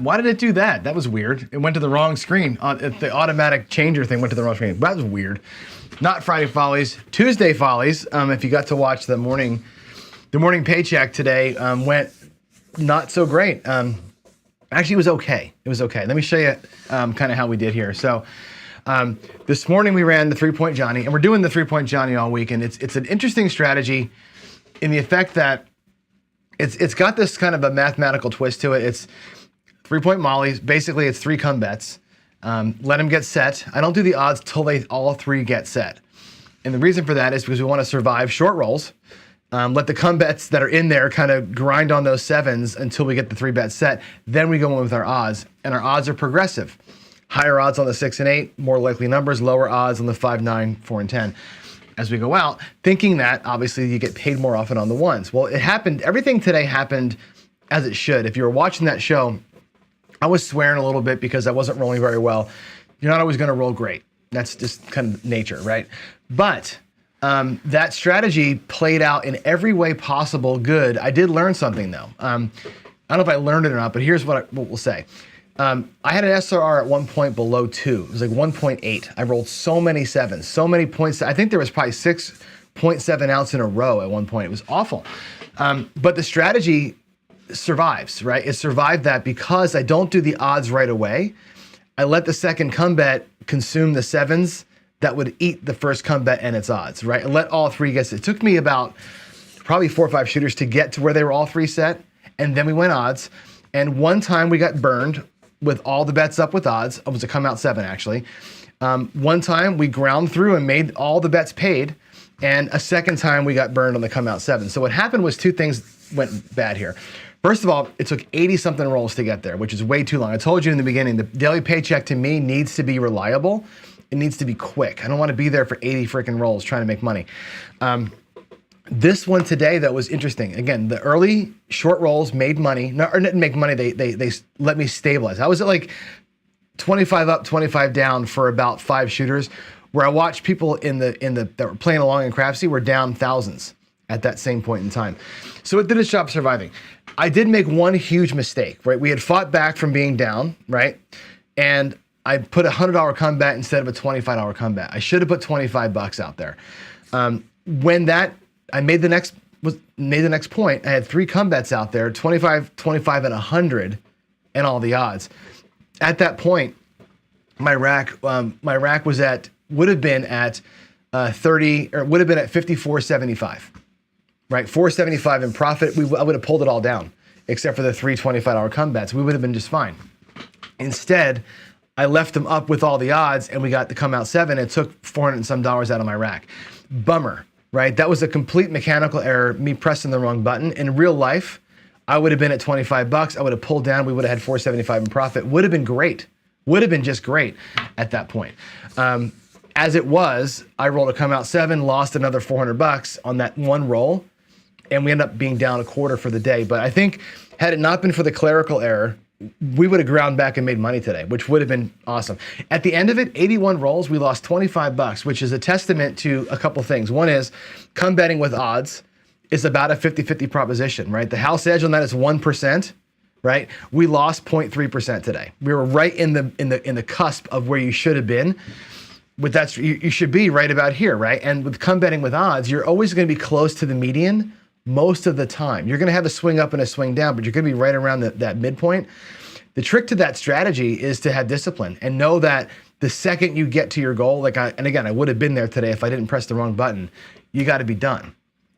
Why did it do that? That was weird. It went to the wrong screen. The automatic changer thing went to the wrong screen. That was weird. Not Friday Follies, Tuesday Follies. If you got to watch the morning paycheck today, went not so great. Actually, it was okay. It was okay. Let me show you kind of how we did here. So this morning we ran the 3-point Johnny, and we're doing the 3-point Johnny all week. And it's an interesting strategy in the effect that it's got this kind of a mathematical twist to it. It's 3-point Mollies. Basically, it's 3 come bets. Let them get set. I don't do the odds till they all 3 get set. And the reason for that is because we want to survive short rolls. Let the come bets that are in there kind of grind on those 7s until we get the 3 bets set. Then we go in with our odds, and our odds are progressive. Higher odds on the 6 and 8, more likely numbers, lower odds on the 5, 9, 4, and 10. As we go out, thinking that obviously you get paid more often on the ones. Well, it happened, everything today happened as it should. If you were watching that show, I was swearing a little bit because I wasn't rolling very well. You're not always gonna roll great. That's just kind of nature, right? But that strategy played out in every way possible good. I did learn something though. I don't know if I learned it or not, but here's what we'll say. I had an SRR at one point below 2. It was like 1.8. I rolled so many 7s, so many points. I think there was probably 6.7 outs in a row at one point. It was awful. But the strategy survives, right? It survived that because I don't do the odds right away. I let the second come bet consume the 7s that would eat the first come bet and its odds, right? I let all 3 get set. It took me about probably 4 or 5 shooters to get to where they were all 3 set. And then we went odds. And one time we got burned with all the bets up with odds. It was a come out 7 actually. One time we ground through and made all the bets paid. And a second time we got burned on the come out 7. So what happened was 2 things went bad here. First of all, it took 80 something rolls to get there, which is way too long. I told you in the beginning, the daily paycheck to me needs to be reliable. It needs to be quick. I don't want to be there for 80 freaking rolls trying to make money. This one today, that was interesting. Again, the early short rolls made money, or didn't make money, they let me stabilize. I was at like 25 up, 25 down for about 5 shooters, where I watched people that were playing along in Craftsy were down thousands at that same point in time. So it did its job surviving. I did make one huge mistake, right? We had fought back from being down, right? And I put a $100 comeback instead of a $25 comeback. I should have put 25 bucks out there. When I made the next point, I had 3 comebacks out there, 25, 25, and 100, and all the odds. At that point, my rack would have been at 30, or would have been at 54.75, right? 475 in profit. I would have pulled it all down, except for the 3 $25 comebacks. We would have been just fine. Instead, I left them up with all the odds, and we got the come out 7. It took $400 and some out of my rack. Bummer, right? That was a complete mechanical error, me pressing the wrong button. In real life, I would have been at 25 bucks. I would have pulled down. We would have had 475 in profit. Would have been great. Would have been just great at that point. As it was, I rolled a come out 7, lost another 400 bucks on that one roll, and we ended up being down a quarter for the day. But I think had it not been for the clerical error, we would have ground back and made money today, which would have been awesome. At the end of it, 81 rolls, we lost 25 bucks, which is a testament to a couple things. One is come betting with odds is about a 50-50 proposition, right? The house edge on that is 1%, right? We lost 0.3% today. We were right in the cusp of where you should have been. With that, you should be right about here, right? And with come betting with odds, you're always going to be close to the median most of the time. You're going to have a swing up and a swing down, but you're going to be right around that midpoint. The trick to that strategy is to have discipline and know that the second you get to your goal, and again, I would have been there today if I didn't press the wrong button, you got to be done,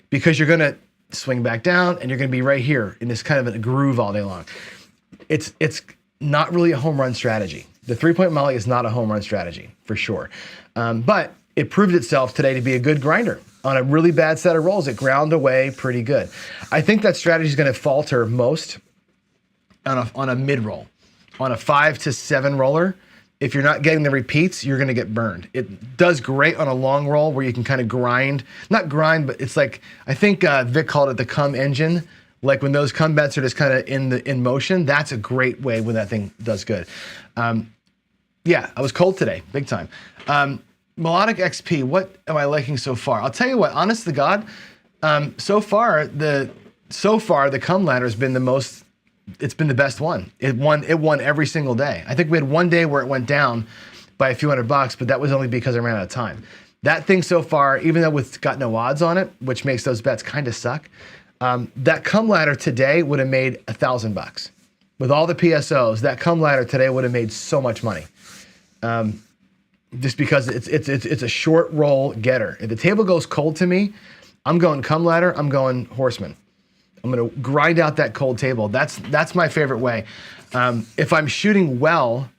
because you're going to swing back down and you're going to be right here in this kind of a groove all day long. It's not really a home run strategy. The 3-point Molly is not a home run strategy for sure. But it proved itself today to be a good grinder. On a really bad set of rolls, it ground away pretty good. I think that strategy is going to falter most on a mid roll. On a 5 to 7 roller, if you're not getting the repeats, you're going to get burned. It does great on a long roll where you can kind of grind, not grind, but it's like, I think Vic called it the come engine. Like when those come bets are just kind of in motion, that's a great way when that thing does good. Yeah, I was cold today, big time. Melodic XP, what am I liking so far? I'll tell you what, honest to God, so far the come ladder has been the most it's been the best one. It won every single day. I think we had one day where it went down by a few $100, but that was only because I ran out of time. That thing so far, even though it's got no odds on it, which makes those bets kind of suck, that come ladder today would have made $1,000. With all the PSOs, that come ladder today would have made so much money. Just because it's a short roll getter. If the table goes cold to me, I'm going come ladder, I'm going horseman. I'm gonna grind out that cold table. That's my favorite way. If I'm shooting well,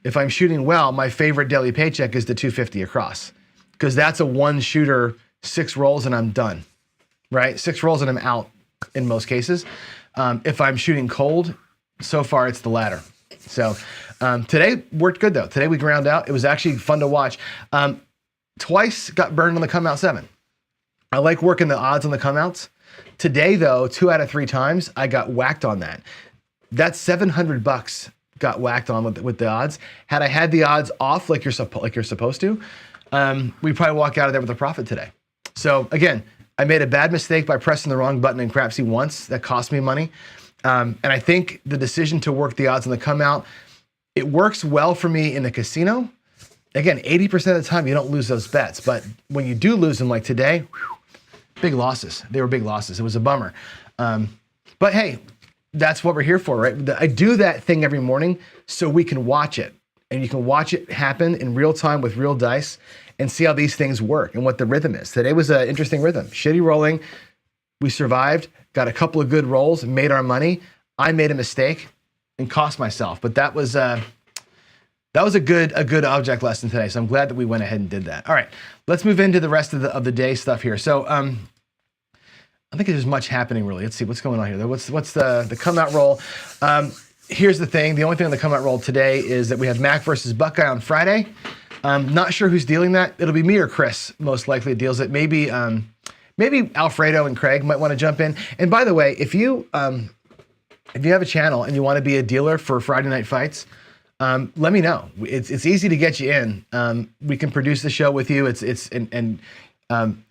my favorite daily paycheck is the 250 across. Because that's a one shooter, 6 rolls and I'm done, right? 6 rolls and I'm out in most cases. If I'm shooting cold, so far it's the ladder. So today worked good though. Today we ground out. It was actually fun to watch. Twice got burned on the come out 7. I like working the odds on the come outs. Today though, 2 out of 3 times I got whacked on that. That's $700 got whacked on with the odds. Had I had the odds off like you're supposed to, we probably walk out of there with a profit today. So again, I made a bad mistake by pressing the wrong button in Crapsy once. That cost me money. And I think the decision to work the odds on the come out, it works well for me in the casino. Again, 80% of the time you don't lose those bets, but when you do lose them like today, big losses. They were big losses. It was a bummer. But hey, that's what we're here for, right? I do that thing every morning so we can watch it. And you can watch it happen in real time with real dice and see how these things work and what the rhythm is. Today was an interesting rhythm. Shitty rolling. We survived, got a couple of good rolls, made our money. I made a mistake and cost myself. But that was a good object lesson today. So I'm glad that we went ahead and did that. All right, let's move into the rest of the day stuff here. So I think there's much happening really. Let's see what's going on here. What's the come out roll? Here's the thing. The only thing on the come out roll today is that we have Mac versus Buckeye on Friday. Not sure who's dealing that. It'll be me or Chris most likely deals it. Maybe Alfredo and Craig might want to jump in. And by the way, if you have a channel and you want to be a dealer for Friday night fights, let me know. It's easy to get you in. We can produce the show with you.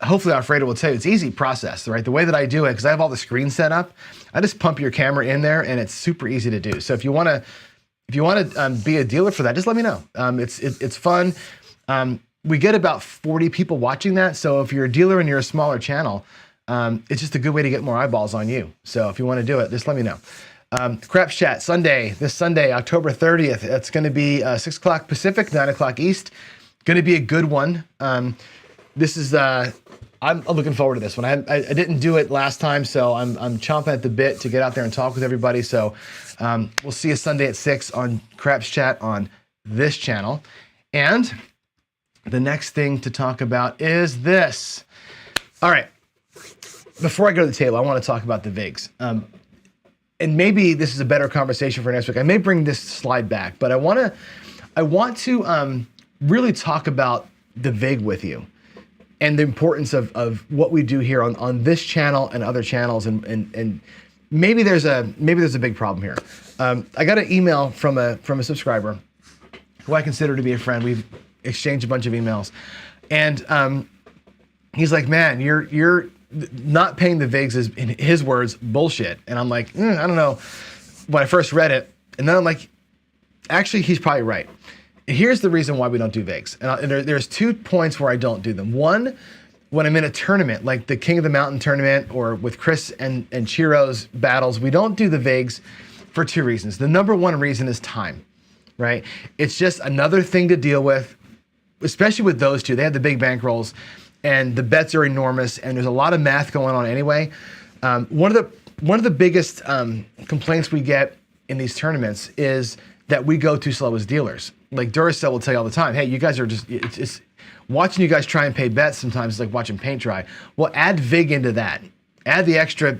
Hopefully Alfredo will tell you it's easy process, right? The way that I do it, because I have all the screens set up, I just pump your camera in there and it's super easy to do. So if you want to be a dealer for that, just let me know. It's fun. We get about 40 people watching that. So if you're a dealer and you're a smaller channel, it's just a good way to get more eyeballs on you. So if you want to do it, just let me know. Craps Chat this Sunday, October 30th. It's going to be 6 o'clock Pacific, 9 o'clock East. Going to be a good one. This is I'm looking forward to this one. I didn't do it last time, so I'm chomping at the bit to get out there and talk with everybody. So we'll see you Sunday at 6 on Craps Chat on this channel. And the next thing to talk about is this. All right. Before I go to the table, I want to talk about the VIGs. And maybe this is a better conversation for next week. I may bring this slide back, but I want to really talk about the VIG with you and the importance of what we do here on this channel and other channels. And maybe there's a big problem here. I got an email from a subscriber who I consider to be a friend. We've exchanged a bunch of emails, and he's like, "Man, you're not paying the VIGs is, in his words, bullshit." And I'm like, I don't know. When I first read it, and then I'm like, actually, he's probably right. Here's the reason why we don't do VIGs. And there's 2 points where I don't do them. One, when I'm in a tournament, like the King of the Mountain tournament or with Chris and Chiro's battles, we don't do the VIGs for 2 reasons. The number 1 reason is time, right? It's just another thing to deal with, especially with those 2. They have the big bankrolls, and the bets are enormous, and there's a lot of math going on anyway. One of the biggest complaints we get in these tournaments is that we go too slow as dealers. Like Duracell will tell you all the time, hey, you guys are just, it's watching you guys try and pay bets sometimes is like watching paint dry. Well, add VIG into that. Add the extra,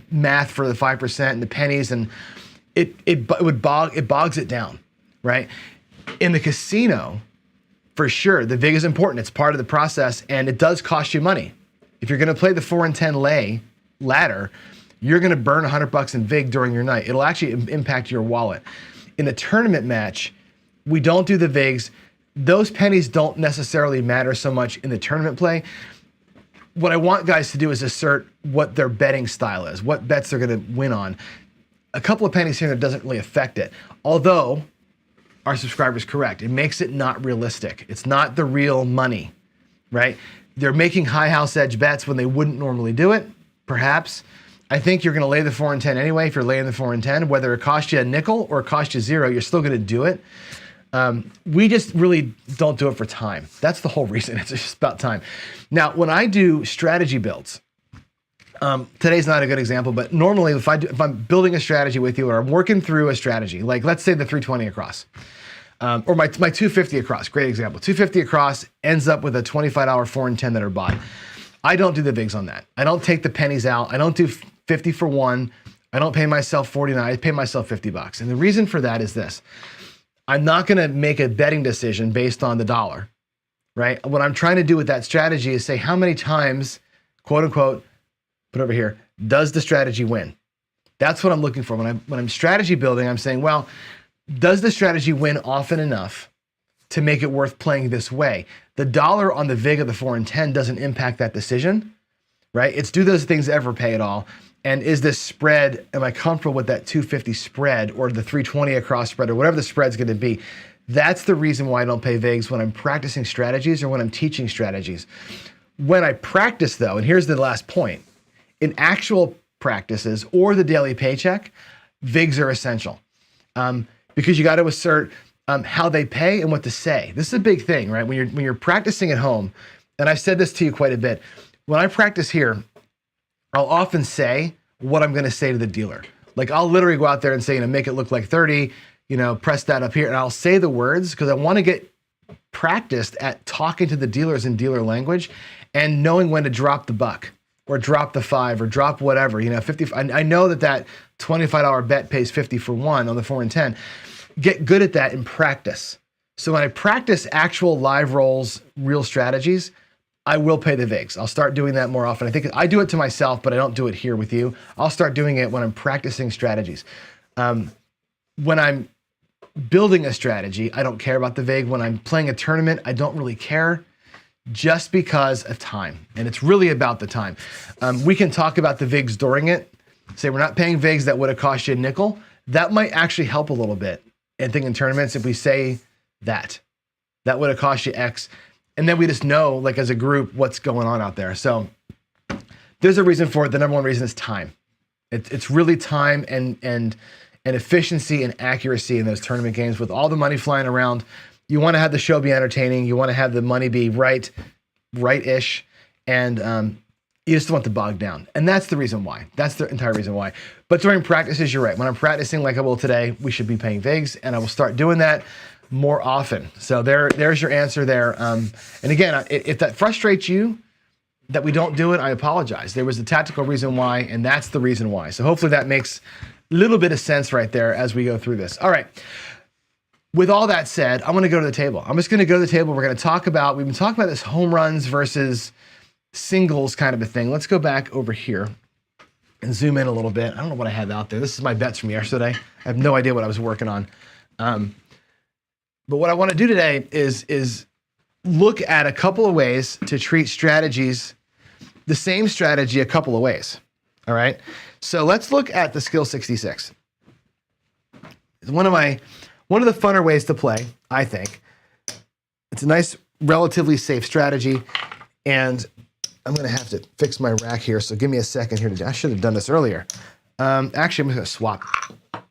math for the 5% and the pennies, and it bogs it down, right? In the casino, for sure, the VIG is important. It's part of the process, and it does cost you money. If you're going to play the 4 and 10 lay ladder, you're going to burn $100 in VIG during your night. It'll actually impact your wallet. In the tournament match, we don't do the VIGs. Those pennies don't necessarily matter so much in the tournament play. What I want guys to do is assert what their betting style is, what bets they're going to win on. a couple of pennies here and there doesn't really affect it. Although our subscriber's correct. It makes it not realistic. It's not the real money, right? They're making high house edge bets when they wouldn't normally do it, perhaps. I think you're gonna lay the 4 and 10 anyway if you're laying the 4 and 10. Whether it costs you a nickel or it costs you zero, you're still gonna do it. We just really don't do it for time. That's the whole reason. It's just about time. Now, when I do strategy builds, today's not a good example, but normally if I'm building a strategy with you or I'm working through a strategy, like let's say the 320 across, or my 250 across, great example. 250 across ends up with a $25 4 and 10 that are bought. I don't do the VIGs on that. I don't take the pennies out. I don't do 50 for one. I don't pay myself 49. I pay myself $50. And the reason for that is this. I'm not going to make a betting decision based on the dollar, right? What I'm trying to do with that strategy is say how many times, quote unquote, put over here, does the strategy win? That's what I'm looking for. When I'm strategy building, I'm saying, well, does the strategy win often enough to make it worth playing this way? The dollar on the VIG of the 4 and 10 doesn't impact that decision, right? It's do those things ever pay at all? And is this spread, am I comfortable with that 250 spread or the 320 across spread or whatever the spread's gonna be? That's the reason why I don't pay VIGs when I'm practicing strategies or when I'm teaching strategies. When I practice though, and here's the last point, in actual practices or the daily paycheck, VIGs are essential because you got to assert how they pay and what to say. This is a big thing, right? When you're practicing at home, and I've said this to you quite a bit, when I practice here, I'll often say what I'm going to say to the dealer. Like I'll literally go out there and say, make it look like 30, press that up here, and I'll say the words because I want to get practiced at talking to the dealers in dealer language and knowing when to drop the buck or drop the 5 or drop whatever, 50. I know that $25 bet pays 50 for one on the 4 and 10. Get good at that in practice. So when I practice actual live rolls, real strategies, I will pay the VIGs. I'll start doing that more often. I think I do it to myself, but I don't do it here with you. I'll start doing it when I'm practicing strategies. When I'm building a strategy, I don't care about the VIG. When I'm playing a tournament, I don't really care just because of time. And it's really about the time. We can talk about the VIGs during it. Say we're not paying VIGs that would have cost you a nickel. That might actually help a little bit. And think in tournaments, if we say that would have cost you X. And then we just know, like as a group, what's going on out there. So there's a reason for it. The number one reason is time. It's really time and efficiency and accuracy in those tournament games with all the money flying around. You want to have the show be entertaining. You want to have the money be right-ish. And you just don't want to bog down. And that's the reason why. That's the entire reason why. But during practices, you're right. When I'm practicing like I will today, we should be paying VIGs, and I will start doing that more often. So there's your answer there. And again, if that frustrates you that we don't do it, I apologize. There was a tactical reason why, and that's the reason why. So hopefully that makes a little bit of sense right there as we go through this. All right. With all that said, I'm going to go to the table. I'm just going to go to the table. We're going to talk about, we've been talking about this home runs versus singles kind of a thing. Let's go back over here and zoom in a little bit. I don't know what I have out there. This is my bets from yesterday. I have no idea what I was working on. But what I want to do today is look at a couple of ways to treat strategies, the same strategy a couple of ways. All right. So let's look at the skill 66. It's one of the funner ways to play, I think. It's a nice, relatively safe strategy. And I'm going to have to fix my rack here. So give me a second here. I should have done this earlier. Actually, I'm going to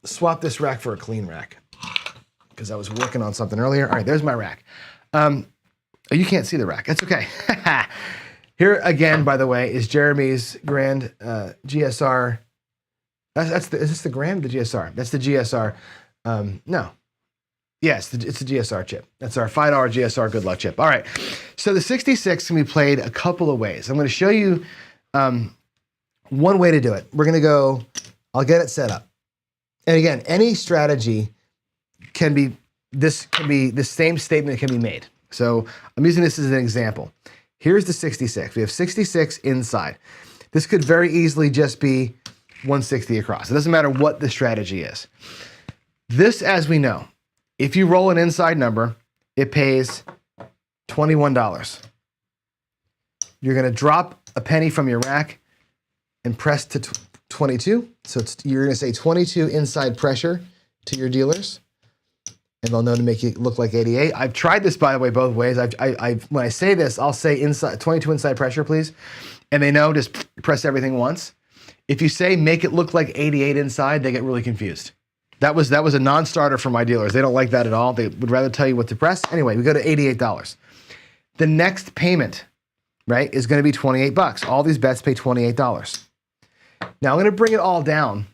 swap this rack for a clean rack because I was working on something earlier. All right, there's my rack. Oh, you can't see the rack. That's okay. Here again, by the way, is Jeremy's Grand GSR. Is this the Grand or the GSR? That's the GSR. No. Yes, it's the GSR chip. That's our $5 GSR good luck chip. All right. So the 66 can be played a couple of ways. I'm going to show you one way to do it. We're going to go, I'll get it set up. And again, any strategy can be the same statement can be made. So I'm using this as an example. Here's the 66. We have 66 inside. This could very easily just be 160 across. It doesn't matter what the strategy is. This, as we know, if you roll an inside number, it pays $21. You're going to drop a penny from your rack and press to 22. So you're going to say 22 inside pressure to your dealers, and they'll know to make it look like 88. I've tried this, by the way, both ways. When I say this, I'll say 22 inside pressure, please, and they know just press everything once. If you say make it look like 88 inside, they get really confused. That was a non-starter for my dealers. They don't like that at all. They would rather tell you what to press. Anyway, we go to $88. The next payment, right, is going to be $28. All these bets pay $28. Now I'm going to bring it all down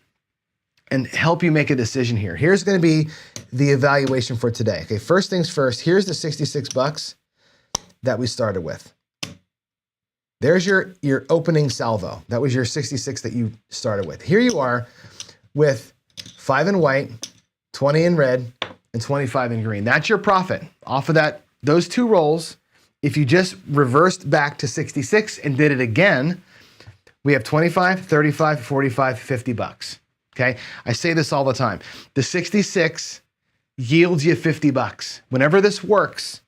and help you make a decision here. Here's going to be the evaluation for today. Okay, first things first, here's the $66 that we started with. There's your opening salvo. That was your 66 that you started with. Here you are with 5 in white, 20 in red, and 25 in green. That's your profit. Off of that, those two rolls, if you just reversed back to 66 and did it again, we have 25, 35, 45, $50. Okay? I say this all the time. The 66 yields you $50. Whenever this works,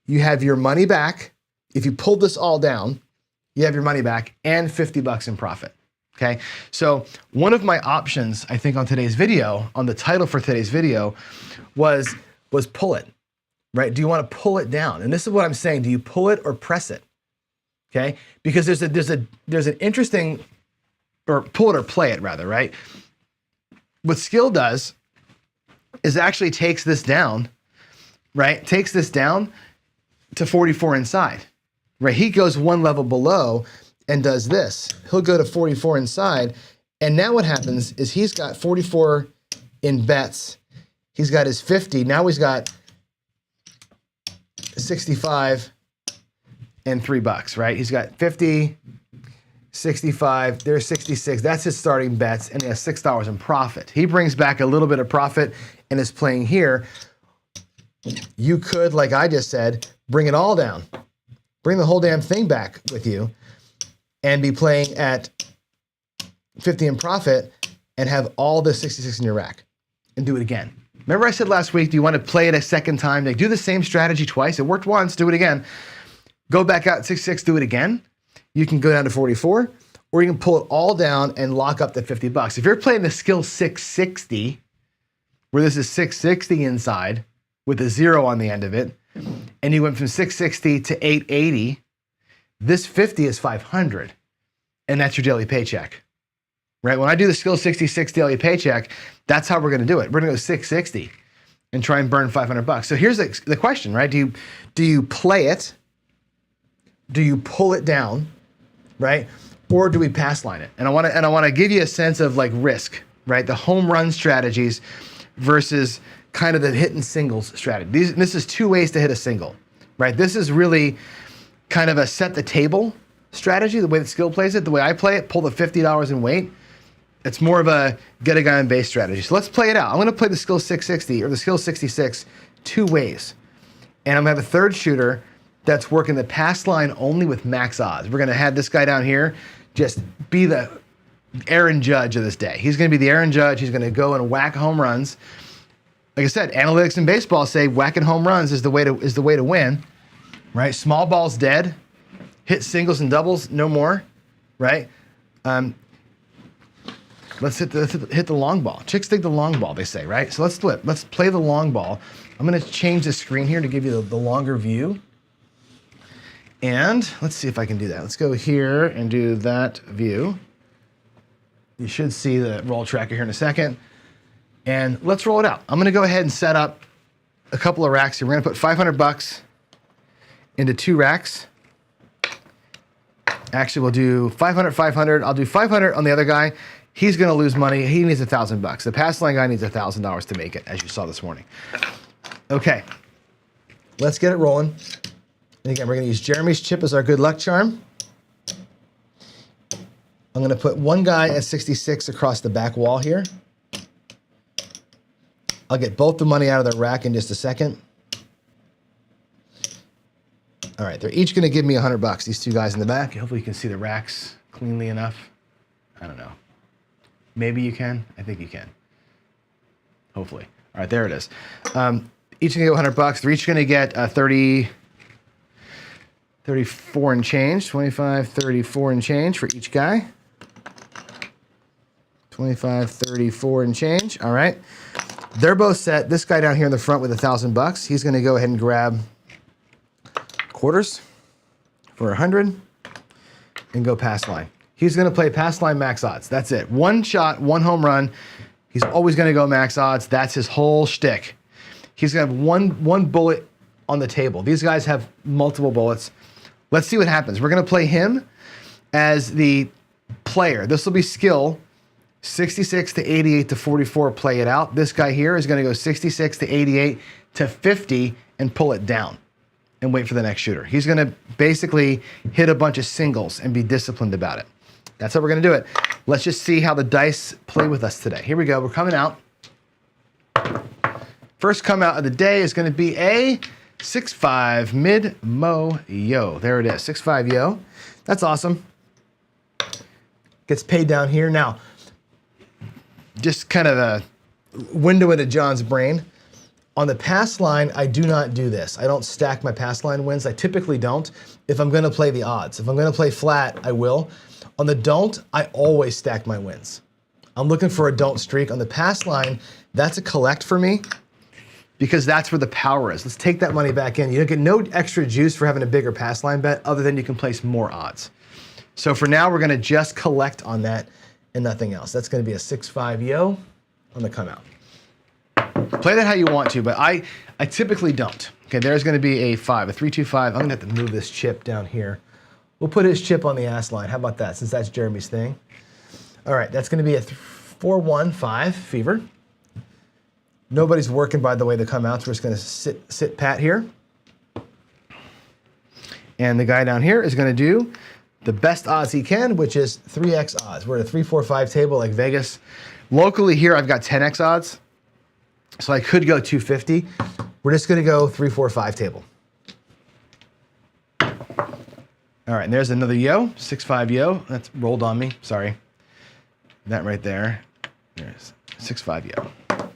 you have your money back. If you pulled this all down, you have your money back and $50 in profit. Okay? So one of my options, I think on today's video, on the title for today's video, was pull it, right? Do you want to pull it down? And this is what I'm saying. Do you pull it or press it? Okay? Because there's an interesting, or pull it or play it rather, right? What skill does is actually takes this down, right? Takes this down to 44 inside, right? He goes one level below and does this. He'll go to 44 inside. And now what happens is he's got 44 in bets. He's got his 50. Now he's got 65 and $3, right? He's got 50, 65, there's 66. That's his starting bets, and he has $6 in profit. He brings back a little bit of profit and is playing here. You could, like I just said, bring it all down. Bring the whole damn thing back with you and be playing at 50 in profit and have all the 66 in your rack and do it again. Remember I said last week, do you want to play it a second time? They do the same strategy twice. It worked once, do it again. Go back out 66, do it again. You can go down to 44, or you can pull it all down and lock up the $50. If you're playing the skill 660, where this is 660 inside with a 0 on the end of it, and you went from 660 to 880, this 50 is 500, and that's your daily paycheck, right? When I do the skill 66 daily paycheck, that's how we're going to do it. We're going to go 660 and try and burn $500. So here's the question, right? Do you play it? Do you pull it down, right? Or do we pass line it? And I want to give you a sense of like risk, right? The home run strategies versus kind of the hitting singles strategy. This is two ways to hit a single, right? This is really kind of a set the table strategy, the way that skill plays it. The way I play it, pull the $50 in weight. It's more of a get a guy on base strategy. So let's play it out. I'm going to play the skill 660 or the skill 66 two ways. And I'm going to have a third shooter that's working the pass line only with max odds. We're going to have this guy down here just be the Aaron Judge of this day. He's going to be the Aaron Judge. He's going to go and whack home runs. Like I said, analytics in baseball say whacking home runs is the way to win, right? Small ball's dead. Hit singles and doubles, no more, right? Let's hit the long ball. Chicks dig the long ball, they say, right? So let's flip. Let's play the long ball. I'm going to change the screen here to give you the longer view. And let's see if I can do that. Let's go here and do that view. You should see the roll tracker here in a second. And let's roll it out. I'm going to go ahead and set up a couple of racks here. We're going to put $500 into 2 racks. Actually, we'll do 500, 500. I'll do 500 on the other guy. He's going to lose money. He needs $1,000. The pass line guy needs $1,000 to make it, as you saw this morning. Okay, let's get it rolling. And again, we're going to use Jeremy's chip as our good luck charm. I'm going to put one guy at 66 across the back wall here. I'll get both the money out of the rack in just a second. All right, they're each going to give me $100, these two guys in the back. Hopefully you can see the racks cleanly enough. I don't know. Maybe you can. I think you can. Hopefully. All right, there it is. Each going to get $100. They're each going to get 34 and change, 25, 34 and change for each guy. 25, 34 and change. All right. They're both set. This guy down here in the front with $1,000, he's going to go ahead and grab quarters for 100 and go pass line. He's going to play pass line max odds. That's it. One shot, one home run. He's always going to go max odds. That's his whole shtick. He's going to have one bullet on the table. These guys have multiple bullets. Let's see what happens. We're going to play him as the player. This will be skill 66 to 88 to 44, play it out. This guy here is going to go 66 to 88 to 50 and pull it down and wait for the next shooter. He's going to basically hit a bunch of singles and be disciplined about it. That's how we're going to do it. Let's just see how the dice play with us today. Here we go. We're coming out. First come out of the day is going to be a 6-5 mid-mo yo. There it is, 6-5 yo. That's awesome. Gets paid down here. Now, just kind of a window into John's brain. On the pass line, I do not do this. I don't stack my pass line wins. I typically don't. If I'm going to play the odds. If I'm going to play flat, I will. On the don't, I always stack my wins. I'm looking for a don't streak. On the pass line, that's a collect for me because that's where the power is. Let's take that money back in. You don't get no extra juice for having a bigger pass line bet other than you can place more odds. So for now, we're going to just collect on that and nothing else. That's going to be a 6-5 yo on the come out. Play that how you want to, but I typically don't. Okay, there's going to be a 5, a 3-2-5. I'm going to have to move this chip down here. We'll put his chip on the ass line. How about that, since that's Jeremy's thing? All right, that's going to be a 4-1-5 fever. Nobody's working, by the way, to come out, so we're just going to sit pat here. And the guy down here is going to do the best odds he can, which is 3x odds. We're at a 3-4-5 table like Vegas. Locally here, I've got 10x odds. So I could go 250. We're just going to go 3-4-5 table. All right, and there's another yo, 6-5 yo. That's rolled on me, sorry. That right there. There's 6-5 yo.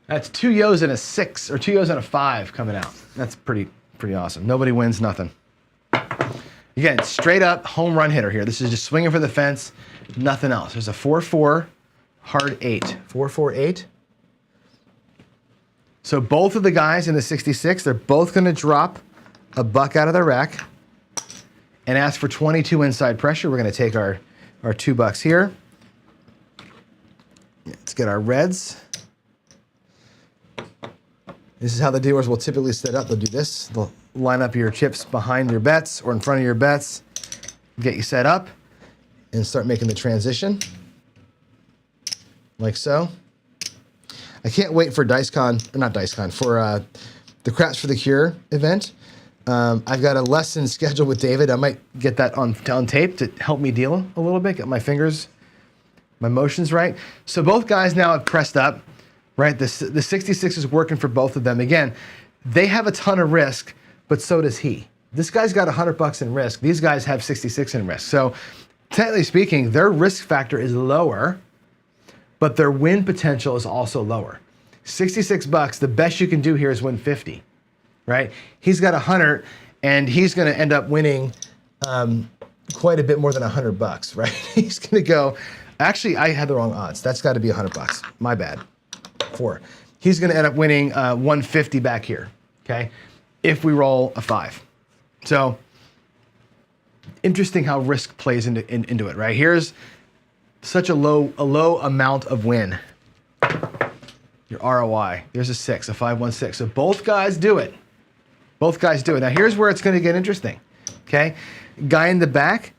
That's 2 yos and a 6, or 2 yos and a 5 coming out. That's pretty awesome. Nobody wins nothing. Again, straight up home run hitter here. This is just swinging for the fence, nothing else. There's a 4-4, hard 8. 4-4-8. So both of the guys in the 66, they're both going to drop a buck out of their rack and ask for 22 inside pressure. We're going to take our $2 here. Let's get our reds. This is how the dealers will typically set up. They'll do this. They'll line up your chips behind your bets or in front of your bets, get you set up, and start making the transition, like so. I can't wait for DiceCon, or not DiceCon, for the Craps for the Cure event. I've got a lesson scheduled with David. I might get that on tape to help me deal a little bit, get my fingers, my motions right. So both guys now have pressed up, right? The 66 is working for both of them. Again, they have a ton of risk, but so does he. This guy's got $100 in risk. These guys have 66 in risk. So technically speaking, their risk factor is lower, but their win potential is also lower. $66, the best you can do here is win 50, right? He's got 100, and he's going to end up winning quite a bit more than $100, right? He's going to go. Actually, I had the wrong odds. That's got to be $100. My bad. 4. He's going to end up winning 150 back here. Okay, if we roll a 5. So interesting how risk plays into it, right? Here's such a low amount of win. Your ROI. There's a 6, a 5-1-6. So both guys do it. Both guys do it. Now here's where it's going to get interesting. Okay, guy in the back,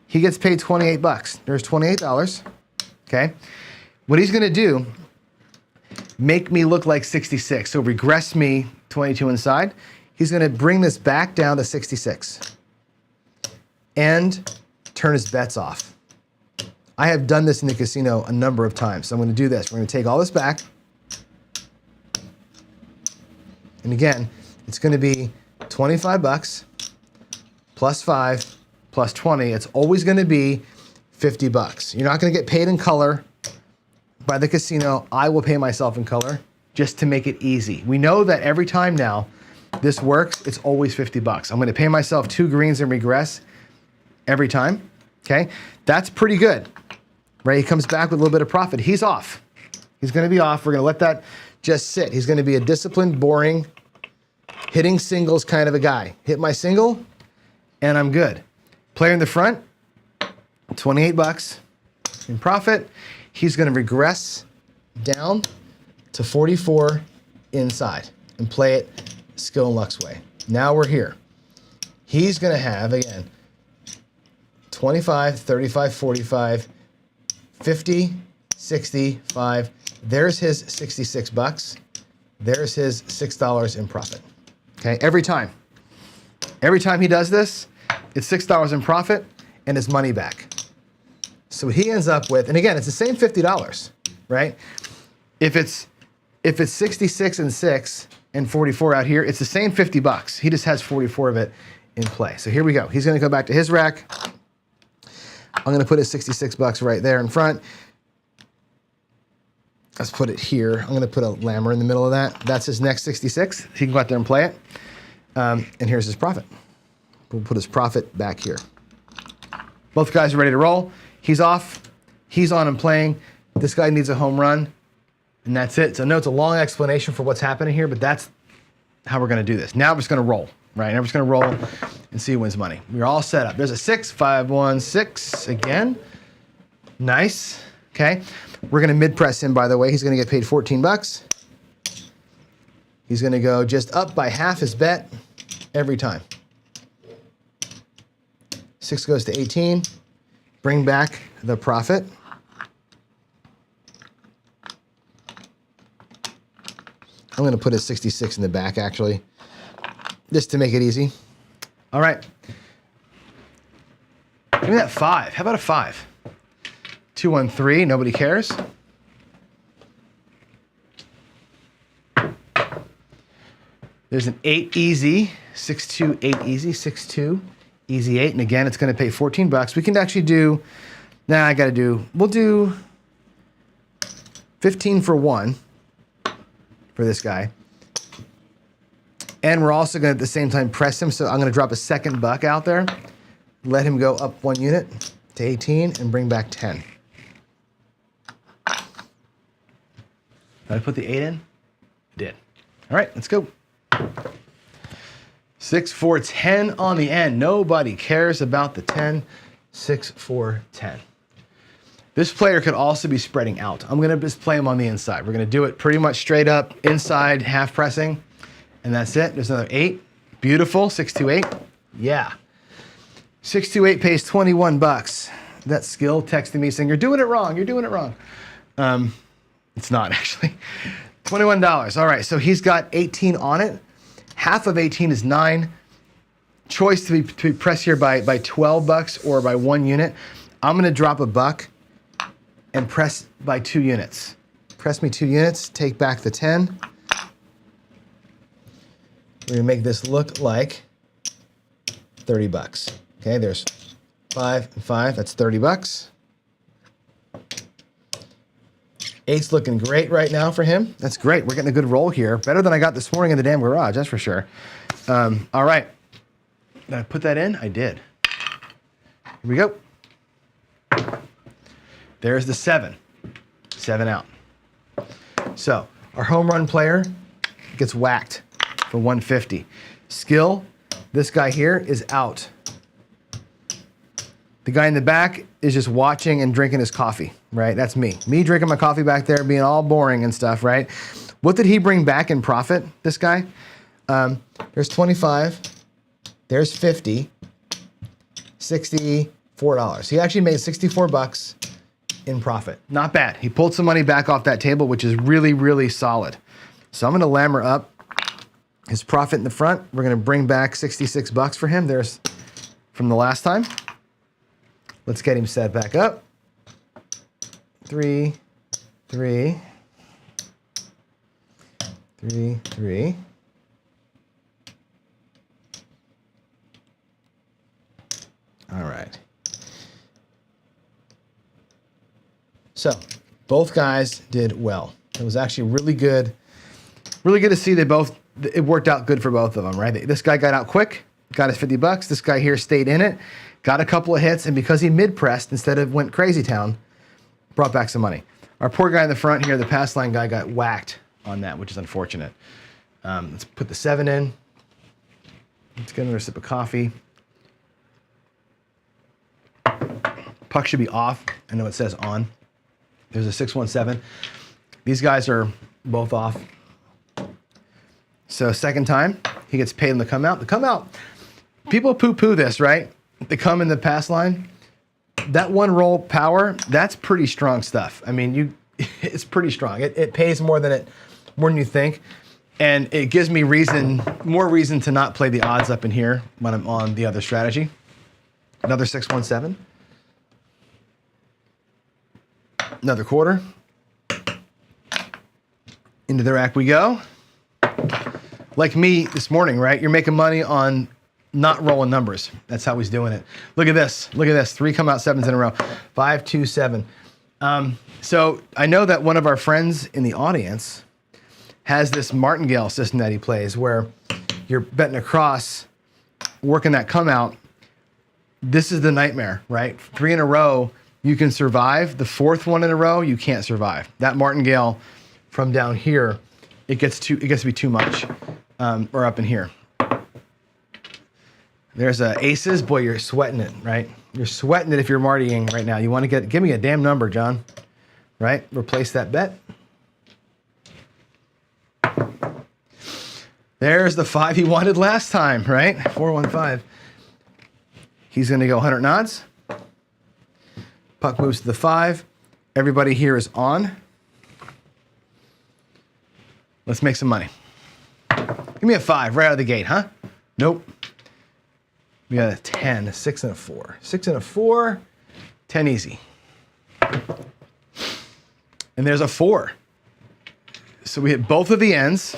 he gets paid $28. There's $28. Okay, what he's going to do, make me look like 66. So regress me 22 inside. He's going to bring this back down to 66 and turn his bets off. I have done this in the casino a number of times. So I'm going to do this. We're going to take all this back. And again, it's going to be $25 plus 5 plus 20. It's always going to be $50. You're not going to get paid in color by the casino. I will pay myself in color just to make it easy. We know that every time now this works, it's always $50. I'm going to pay myself 2 greens and regress every time. Okay, that's pretty good. right? He comes back with a little bit of profit. He's off. He's going to be off. We're going to let that just sit. He's going to be a disciplined, boring, hitting singles kind of a guy. Hit my single, and I'm good. Player in the front, 28 bucks in profit. He's going to regress down to 44 inside and play it skill and luck's way. Now we're here. He's going to have, again, 25, 35, 45, 50, 65. There's his 66 bucks. There's his $6 in profit. Okay, every time. Every time he does this, it's $6 in profit and his money back. So he ends up with, and again, it's the same $50, right? If it's 66 and 6 and 44 out here, it's the same 50 bucks. He just has 44 of it in play. So here we go. He's going to go back to his rack. I'm going to put his 66 bucks right there in front. Let's put it here. I'm going to put a lammer in the middle of that. That's his next 66. He can go out there and play it. And here's his profit. We'll put his profit back here. Both guys are ready to roll. He's off. He's on and playing. This guy needs a home run. And that's it. So I know it's a long explanation for what's happening here, but that's how we're going to do this. Now we're just going to roll, right? Now we're just going to roll and see who wins money. We're all set up. There's a 6, 5, 1, 6 again. Nice. Okay. We're going to mid-press him, by the way. He's going to get paid 14 bucks. He's going to go just up by half his bet every time. 6 goes to 18. Bring back the profit. I'm going to put a 66 in the back, actually, just to make it easy. All right. Give me that 5. How about a 5? 2, 1, 3. Nobody cares. There's an 8 easy. 6, 2, 8 easy. 6, 2, easy 8. And again, it's going to pay 14 bucks. We can actually do, we'll do 15 for 1 for this guy. And we're also going to, at the same time, press him. So I'm going to drop a second buck out there, let him go up 1 unit to 18, and bring back 10. Did I put the 8 in? I did. All right, let's go. 6, 4, 10 on the end. Nobody cares about the 10. 6, 4, 10. This player could also be spreading out. I'm going to just play him on the inside. We're going to do it pretty much straight up, inside, half pressing. And that's it. There's another 8. Beautiful. 6, 2, 8. Yeah. 6, 2, 8 pays 21 bucks. That skill texting me saying, you're doing it wrong. You're doing it wrong. It's not, actually. $21. All right. So he's got 18 on it. Half of 18 is 9. Choice to be pressed here by 12 bucks or by 1 unit. I'm going to drop a buck and press by 2 units. Press me 2 units, take back the 10. We're gonna make this look like 30 bucks. Okay, there's 5 and 5, that's 30 bucks. 8's looking great right now for him. That's great, we're getting a good roll here. Better than I got this morning in the damn garage, that's for sure. All right, did I put that in? I did. Here we go. There's the 7. 7 out. So our home run player gets whacked for 150. Skill, this guy here is out. The guy in the back is just watching and drinking his coffee, right? That's me. Me drinking my coffee back there, being all boring and stuff, right? What did he bring back in profit, this guy? There's 25. There's 50. $64. He actually made 64 bucks in profit. Not bad. He pulled some money back off that table, which is really, really solid. So I'm going to lammer up his profit in the front. We're going to bring back 66 bucks for him. There's from the last time. Let's get him set back up. 3, 3, 3, 3. All right. So both guys did well. It was actually really good to see it worked out good for both of them, right? This guy got out quick, got his 50 bucks. This guy here stayed in it, got a couple of hits, and because he mid-pressed instead of went crazy town, brought back some money. Our poor guy in the front here, the pass line guy, got whacked on that, which is unfortunate. Let's put the 7 in. Let's get another sip of coffee. Puck should be off. I know it says on. There's a 617. These guys are both off. So second time, he gets paid on the come out. The come out, people poo-poo this, right? They come in the pass line. That one roll power, that's pretty strong stuff. I mean, it's pretty strong. It pays more than you think. And it gives me more reason to not play the odds up in here when I'm on the other strategy. Another 617. Another quarter. Into the rack we go. Like me this morning, right? You're making money on not rolling numbers. That's how he's doing it. Look at this. Look at this. 3 come out 7s in a row. 5, 2, 7. So I know that one of our friends in the audience has this martingale system that he plays where you're betting across, working that come out. This is the nightmare, right? 3 in a row, you can survive. The 4th one in a row, you can't survive. That martingale from down here, it gets to be too much, or up in here. There's aces. Boy, you're sweating it, right? You're sweating it if you're martying right now. You want to give me a damn number, John, right? Replace that bet. There's the 5 he wanted last time, right? 415. He's going to go 100 nods. Puck moves to the 5. Everybody here is on. Let's make some money. Give me a 5 right out of the gate, huh? Nope. We got a 10, a 6 and a 4. 6 and a 4, 10 easy. And there's a 4. So we hit both of the ends.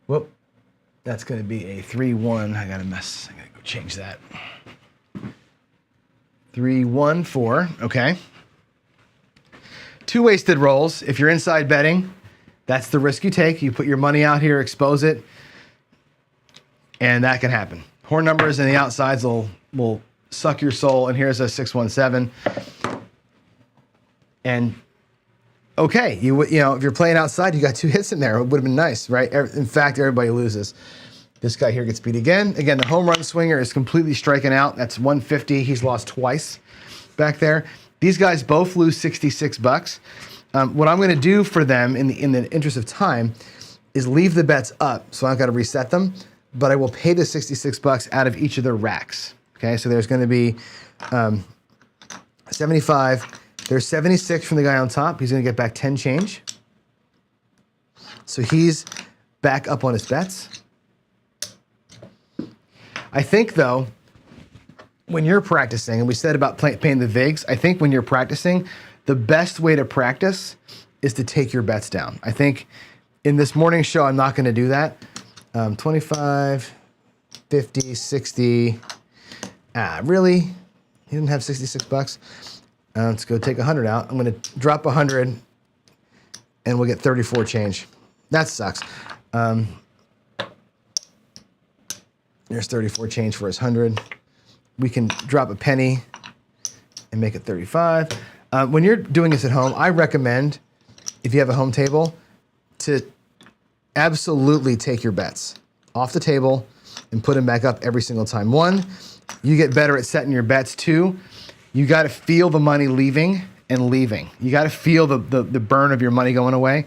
Whoop. That's going to be a 3-1. I got to go change that. 3-1-4. Okay. 2 wasted rolls. If you're inside betting, that's the risk you take. You put your money out here, expose it, and that can happen. Horn numbers and the outsides will suck your soul. And here's a 617. And okay, you know, if you're playing outside, you got 2 hits in there. It would have been nice, right? In fact, everybody loses. This guy here gets beat again. Again, the home run swinger is completely striking out. That's 150. He's lost twice back there. These guys both lose 66 bucks. What I'm going to do for them in the interest of time is leave the bets up, so I've got to reset them, but I will pay the 66 bucks out of each of their racks. Okay, so there's going to be 75. There's 76 from the guy on top. He's going to get back 10 change. So he's back up on his bets. I think, though, when you're practicing, and we said about paying the VIGs, I think when you're practicing, the best way to practice is to take your bets down. I think in this morning show, I'm not going to do that. 25, 50, 60. Really? He didn't have 66 bucks? Let's go take 100 out. I'm going to drop 100, and we'll get 34 change. That sucks. There's 34 change for his 100. We can drop a penny and make it 35. When you're doing this at home, I recommend, if you have a home table, to absolutely take your bets off the table and put them back up every single time. 1, you get better at setting your bets. 2, you got to feel the money leaving and leaving. You got to feel the burn of your money going away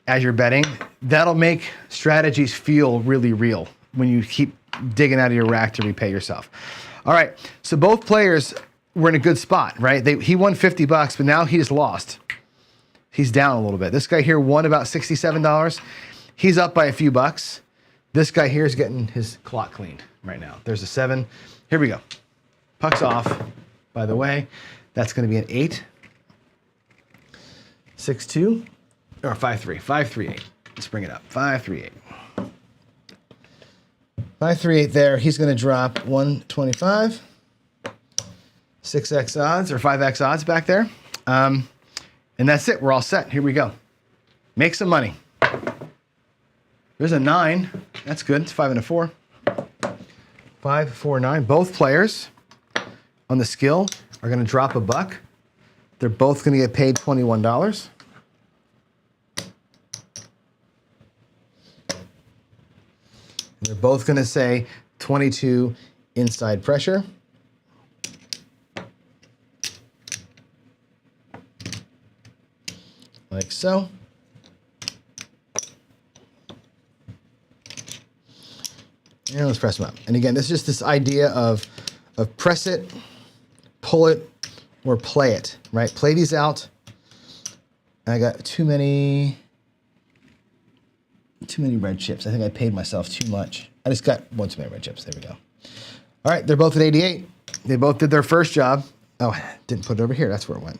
as you're betting. That'll make strategies feel really real when you keep digging out of your rack to repay yourself. All right, so both players were in a good spot, right? He won 50 bucks, but now he just lost. He's down a little bit. This guy here won about $67. He's up by a few bucks. This guy here is getting his clock cleaned right now. There's a 7. Here we go. Puck's off, by the way. That's going to be an 8. 6-2, or 5-3. 5-3-8. Let's bring it up. 5-3-8. 5-3-8 there. He's going to drop 125. 6x odds or 5x odds back there. And that's it. We're all set. Here we go. Make some money. There's a 9. That's good. It's 5 and a 4. 5, 4, 9. Both players on the skill are going to drop a buck. They're both going to get paid $21. And they're both going to say 22 inside pressure. Like so. And let's press them up. And again, this is just this idea of press it, pull it, or play it, right? Play these out. I got too many red chips. I think I paid myself too much. I just got one too many red chips. There we go. All right, they're both at 88. They both did their first job. Oh, I didn't put it over here. That's where it went.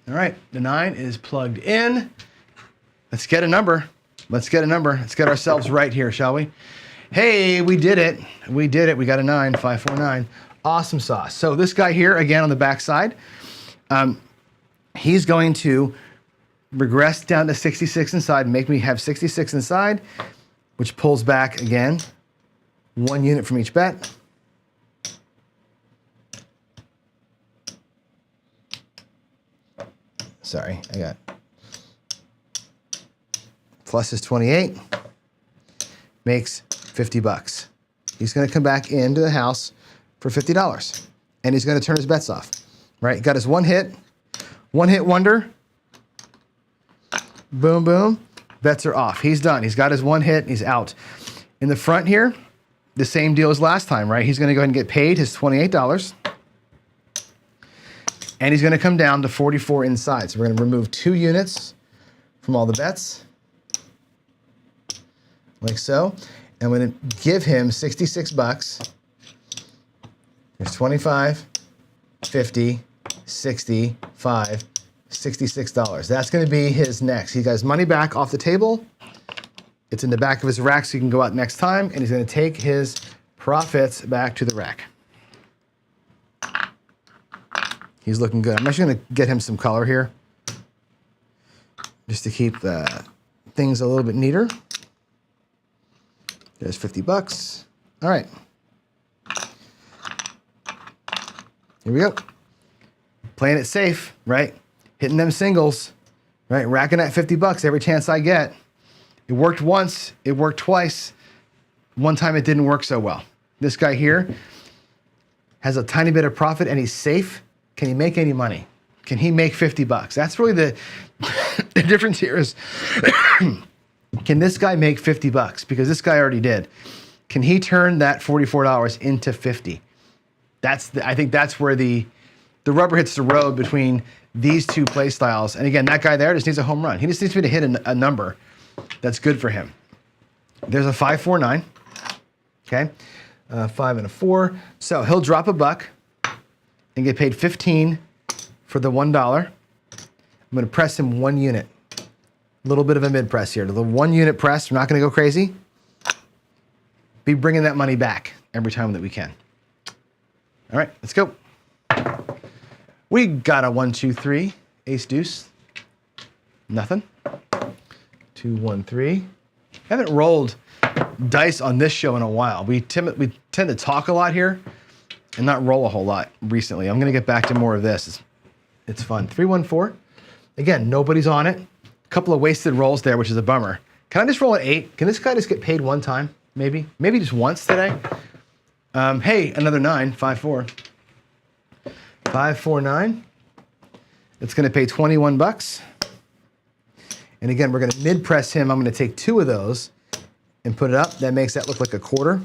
All right, the 9 is plugged in. Let's get a number. Let's get a number. Let's get ourselves right here, shall we? Hey, we did it. We did it. We got a 9, 549. Awesome sauce. So this guy here, again, on the back side, he's going to regress down to 66 inside, make me have 66 inside, which pulls back, again, 1 unit from each bet. Sorry, I got plus is 28, makes $50. He's going to come back into the house for $50, and he's going to turn his bets off, right? Got his one hit wonder. Boom, boom. Bets are off. He's done. He's got his one hit. He's out. In the front here, the same deal as last time, right? He's going to go ahead and get paid his $28, and he's going to come down to 44 inside. So we're going to remove 2 units from all the bets, like so. And I'm going to give him $66. There's 25, 50, 65, $66. That's going to be his next. He got his money back off the table. It's in the back of his rack so he can go out next time, and he's going to take his profits back to the rack. He's looking good. I'm actually going to get him some color here just to keep things a little bit neater. There's $50. All right. Here we go. Playing it safe, right? Hitting them singles, right? Racking that $50 every chance I get. It worked once, it worked twice. One time it didn't work so well. This guy here has a tiny bit of profit and he's safe. Can he make any money? Can he make $50? That's really the difference here is, can this guy make $50? Because this guy already did. Can he turn that $44 into 50? I think that's where the rubber hits the road between these two play styles. And again, that guy there just needs a home run. He just needs me to hit a number that's good for him. There's a 549, okay? 5 and a 4. So he'll drop $1 and get paid 15 for the $1. I'm gonna press him 1 unit. A little bit of a mid press here. The 1 unit press, we're not gonna go crazy. Be bringing that money back every time that we can. All right, let's go. We got a 1, 2, 3, ace deuce. Nothing. 2, 1, 3. I haven't rolled dice on this show in a while. We tend to talk a lot here and not roll a whole lot recently. I'm gonna get back to more of this. It's fun. 3, 1, 4. Again, nobody's on it. A couple of wasted rolls there, which is a bummer. Can I just roll an 8? Can this guy just get paid one time? Maybe just once today. Hey, another 9, 5, 4. 5, 4, 9. It's gonna pay $21. And again, we're gonna mid press him. I'm gonna take 2 of those and put it up. That makes that look like a quarter.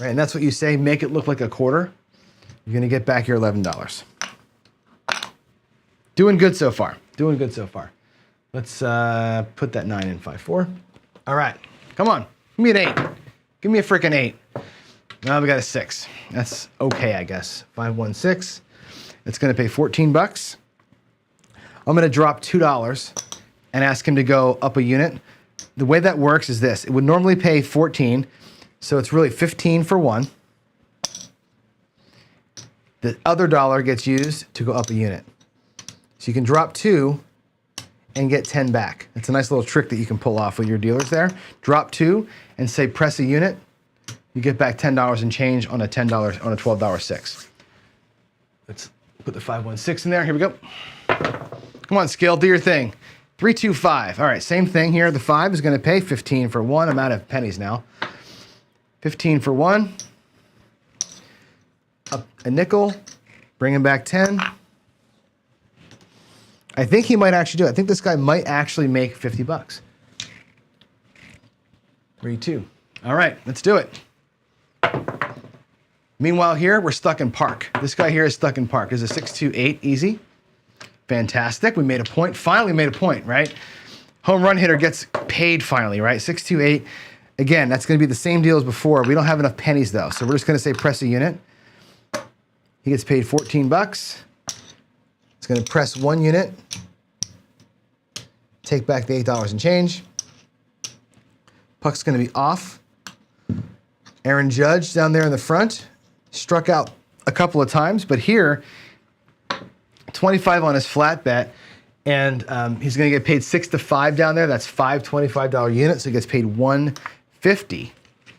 Right, and that's what you say, make it look like a quarter. You're gonna get back your $11. Doing good so far, doing good so far. Let's put that 9 in, 5, 4. All right, come on, give me an 8. Give me a freaking 8. Now we got a 6. That's okay, I guess. 5, 1, 6. It's gonna pay $14. I'm gonna drop $2 and ask him to go up a unit. The way that works is this. It would normally pay 14, so it's really 15 for 1. The other dollar gets used to go up a unit. So you can drop 2 and get 10 back. It's a nice little trick that you can pull off with your dealers there. Drop 2 and say press a unit, You get back $10 and change on a $10 on a $12 six. Let's put the 516 in there. Here we go. Come on, scale, do your thing. 325. All right, same thing here. The 5 is going to pay 15 for 1. I'm out of pennies now. 15 for 1. Up a nickel. Bring him back 10. I think he might actually do it. I think this guy might actually make 50 bucks. 3-2. All right, let's do it. Meanwhile here, we're stuck in park. This guy here is stuck in park. This is a 6-2-8, easy. Fantastic, we made a point. Finally made a point, right? Home run hitter gets paid finally, right? 6-2-8. Again, that's gonna be the same deal as before. We don't have enough pennies though, so we're just gonna say press a unit. He gets paid 14 bucks. It's gonna press 1 unit. Take back the $8 and change. Puck's gonna be off. Aaron Judge down there in the front. Struck out a couple of times, but here, 25 on his flat bet, and he's gonna get paid 6 to 5 down there. That's 5 $25 units, so he gets paid 150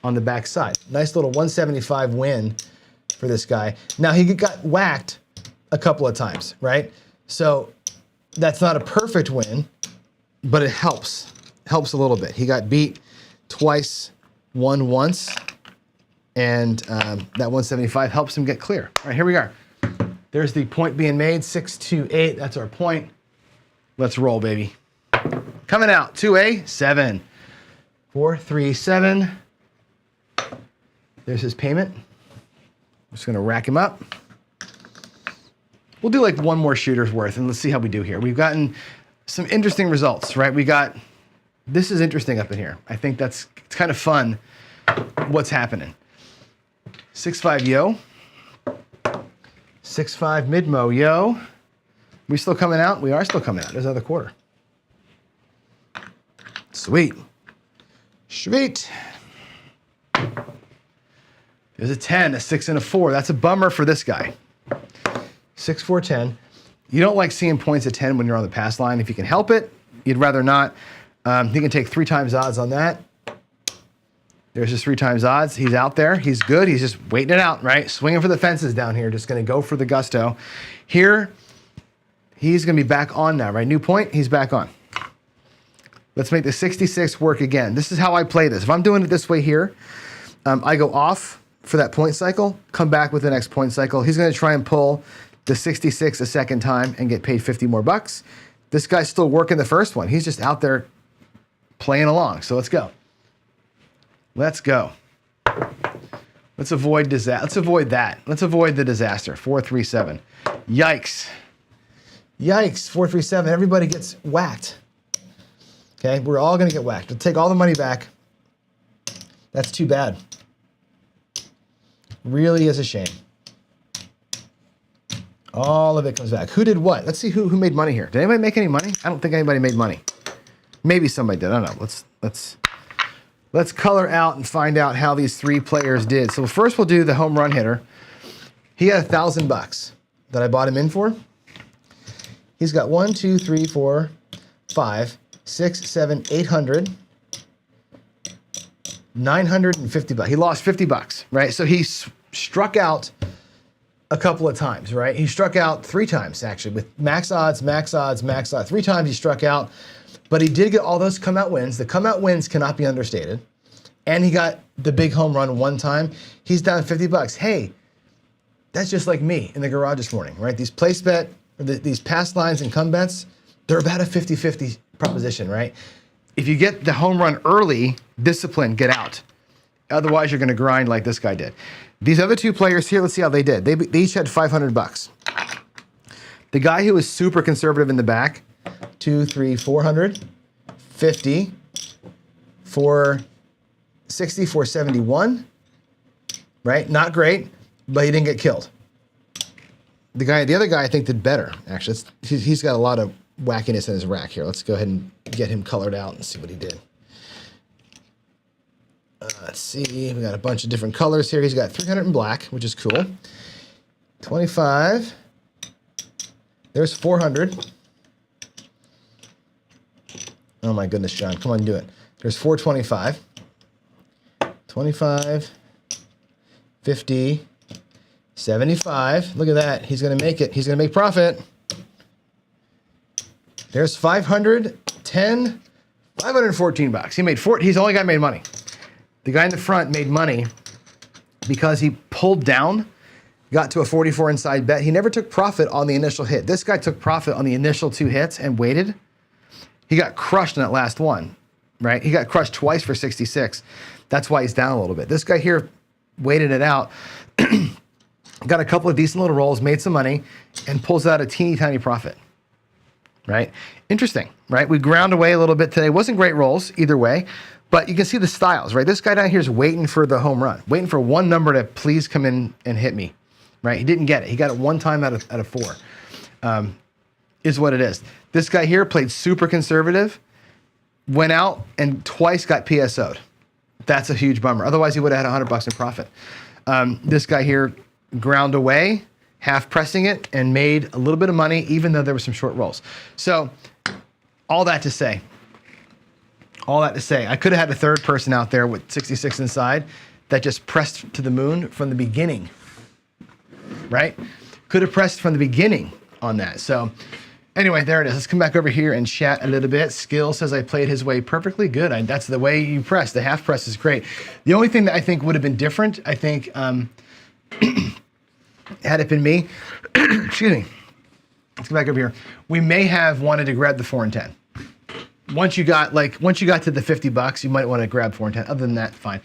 on the back side. Nice little 175 win for this guy. Now he got whacked a couple of times, right? So that's not a perfect win, but it helps a little bit. He got beat twice, won once, and that 175 helps him get clear. All right, here we are. There's the point being made, 6-2-8, that's our point. Let's roll, baby. Coming out, 2A, 7. 4-3-7. There's his payment. I'm just gonna rack him up. We'll do like one more shooter's worth and let's see how we do here. We've gotten some interesting results, right? This is interesting up in here. I think it's kind of fun what's happening. 6-5 yo. 6-5 mid-mo yo. We still coming out? We are still coming out. There's another quarter. Sweet. Sweet. There's a 10, a 6, and a 4. That's a bummer for this guy. 6, 4, 10. You don't like seeing points at 10 when you're on the pass line. If you can help it, you'd rather not. He can take 3 times odds on that. There's his 3 times odds. He's out there. He's good. He's just waiting it out, right? Swinging for the fences down here. Just going to go for the gusto. Here, he's going to be back on now, right? New point. He's back on. Let's make the 66 work again. This is how I play this. If I'm doing it this way here, I go off for that point cycle, come back with the next point cycle. He's going to try and pull the 66 a second time and get paid 50 more bucks. This guy's still working the first one. He's just out there playing along. So let's go. Let's go. Let's avoid disaster. Let's avoid that. Let's avoid the disaster. 4-3-7. Yikes. Yikes. 4-3-7. Everybody gets whacked. Okay, we're all gonna get whacked. We'll take all the money back. That's too bad. Really is a shame. All of it comes back. Who did what? Let's see who made money here. Did anybody make any money? I don't think anybody made money. Maybe somebody did. I don't know. Let's color out and find out how these 3 players did. So first we'll do the home run hitter. He had $1,000 that I bought him in for. He's got 1, 2, 3, 4, 5, 6, 7, 800, 950 bucks. He lost 50 bucks, right? So he struck out a couple of times, right? He struck out 3 times actually with max odds, max odds, max odds. 3 times he struck out, but he did get all those come out wins. The come out wins cannot be understated. And he got the big home run 1 time. He's down 50 bucks. Hey, that's just like me in the garage this morning, right? These place bet, these pass lines and come bets, they're about a 50-50 proposition, right? If you get the home run early, discipline, get out. Otherwise, you're gonna grind like this guy did. These other 2 players here, let's see how they did. They each had 500 bucks. The guy who was super conservative in the back, 2, 3, 400, 50, 460, 471, right? Not great, but he didn't get killed. The other guy I think did better, actually. He's got a lot of wackiness in his rack here. Let's go ahead and get him colored out and see what he did. Let's see, we got a bunch of different colors here. He's got 300 in black, which is cool. 25. There's 400. Oh my goodness, John, come on, do it. There's 425. 25. 50, 75. Look at that. He's going to make it. He's going to make profit. There's 510, 514 bucks. He made he's the only guy who made money. The guy in the front made money because he pulled down, got to a 44 inside bet. He never took profit on the initial hit. This guy took profit on the initial 2 hits and waited. He got crushed in that last one, right? He got crushed twice for 66. That's why he's down a little bit. This guy here waited it out, got a couple of decent little rolls, made some money, and pulls out a teeny tiny profit, right? Interesting, right? We ground away a little bit today. Wasn't great rolls either way, but you can see the styles, right? This guy down here is waiting for the home run, waiting for one number to please come in and hit me, right? He didn't get it. He got it one time out of 4, is what it is. This guy here played super conservative, went out and twice got PSO'd. That's a huge bummer. Otherwise, he would have had $100 in profit. This guy here ground away, half pressing it, and made a little bit of money, even though there were some short rolls. So all that to say, I could have had a third person out there with 66 inside that just pressed to the moon from the beginning, right? Could have pressed from the beginning on that. So anyway, there it is. Let's come back over here and chat a little bit. Skill says I played his way perfectly. Good. That's the way you press. The half press is great. The only thing that I think would have been different, I think, had it been me, excuse me, let's go back over here. We may have wanted to grab the 4 and 10. Once you got to the $50, you might want to grab 4 and 10. Other than that, fine.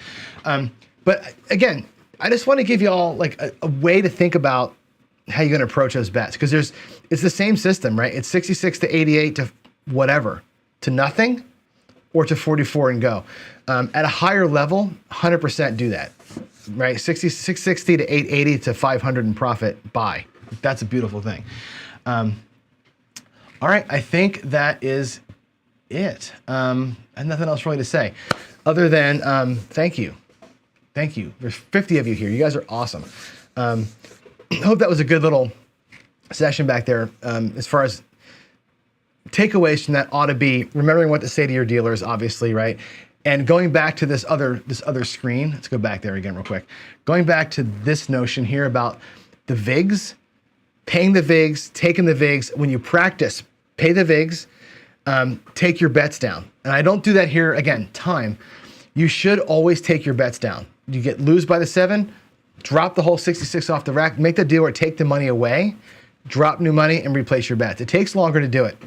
But again, I just want to give you all like a way to think about how you're going to approach those bets, because it's the same system, right? It's 66 to 88 to whatever, to nothing, or to 44 and go. At a higher level, 100% do that, right? 660 to 880 to 500 in profit, buy. That's a beautiful thing. All right, I think that is it. And nothing else really to say, other than thank you. Thank you. There's 50 of you here. You guys are awesome. Hope that was a good little session back there. As far as takeaways from that ought to be remembering what to say to your dealers, obviously, right? And going back to this other screen, let's go back there again real quick. Going back to this notion here about the VIGs, paying the VIGs, taking the VIGs. When you practice, pay the VIGs, take your bets down. And I don't do that here, again, time. You should always take your bets down. You lose by the 7, drop the whole 66 off the rack, make the dealer take the money away, drop new money, and replace your bets. It takes longer to do it.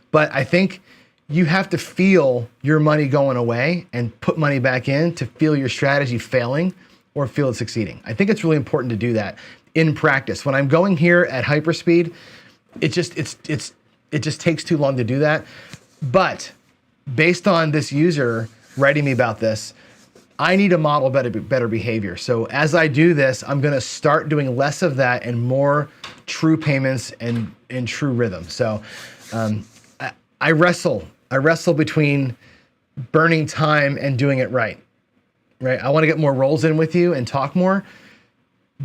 But I think you have to feel your money going away and put money back in to feel your strategy failing or feel it succeeding. I think it's really important to do that in practice. When I'm going here at hyperspeed, it just takes too long to do that. But based on this user writing me about this, I need to model better behavior. So as I do this, I'm gonna start doing less of that and more true payments and true rhythm. So I wrestle between burning time and doing it right? I wanna get more rolls in with you and talk more.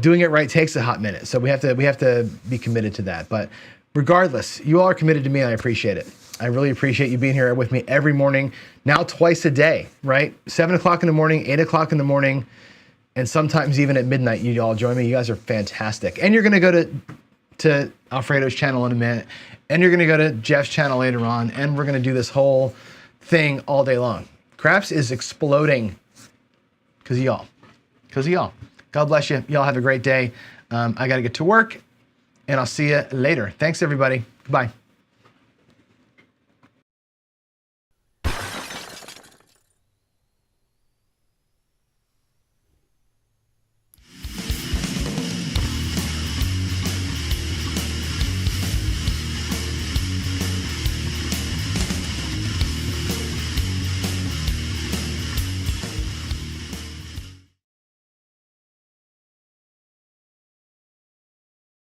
Doing it right takes a hot minute. So we have to be committed to that. But regardless, you all are committed to me and I appreciate it. I really appreciate you being here with me every morning, now twice a day, right? 7 o'clock in the morning, 8 o'clock in the morning, and sometimes even at midnight, you all join me. You guys are fantastic. And you're gonna go to Alfredo's channel in a minute, and you're gonna go to Jeff's channel later on, and we're gonna do this whole thing all day long. Craps is exploding because of y'all. God bless you. Y'all have a great day. I gotta get to work, and I'll see you later. Thanks, everybody. Goodbye.